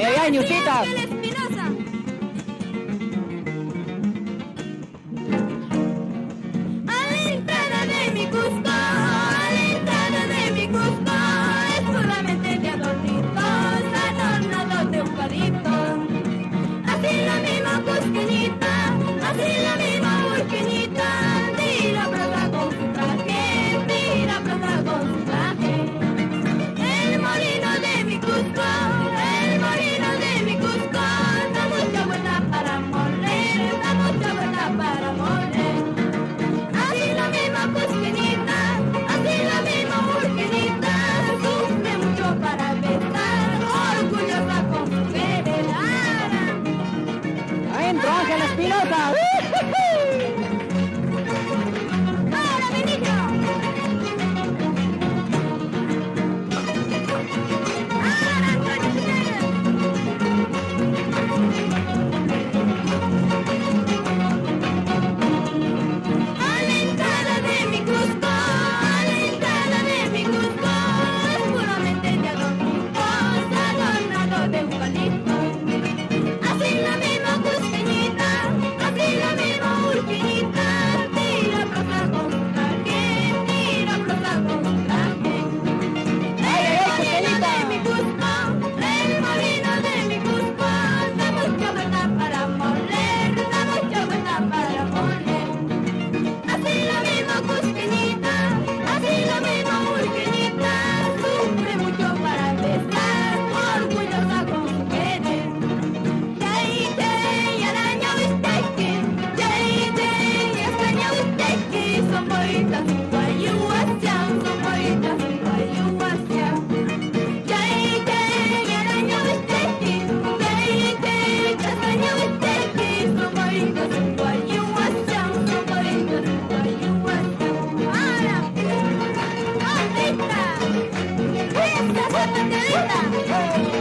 Ay, ay, ay, Ñusquita. Espinosa. A la entrada de mi Cusco, a la entrada de mi Cusco, es puramente de adornitos, adornados de eucalipto. Así la misma cusqueñita, así la misma urqueñita, tira brasa con su traje, tira brasa con su traje. El molino de mi Cusco, el molino de mi Cusco, da mucha buena para moler, da mucha buena para moler. Así la misma cusqueñita, así la misma urqueñita, sufre mucho para besar, orgullosa con su veredara. Ahí entró Ángela Espinosa. ¡Para, mi niño! ¡Para, Antonio Jiménez! A la entrada de mi Cusco, a la entrada de mi Cusco, es puramente de adornitos, adornado de eucalipto. Así la misma cusqueñita, así la misma urqueñita, tira prosa con su traje, tira prosa con su traje. Ay, ay, ay, El molino de cusqueñita. mi Cusco, el molino de mi Cusco, da mucha verdad para moler, da mucha verdad para moler. Así la misma cusqueñita, así la misma urqueñita, sufre mucho para besar, orgullosa con su querer. Yay, yay, araña bistecki, yay, yay, extraña bistecki, son bonitas y guayuasian, son bonitas y guayuasian. Yay, yay, araña bistecki, yay, yay, extraña bistecki, son bonitas y guayuasian, son bonitas y guayuasian. ¡Para! ¡Ahorita! ¡Esta zapaterita!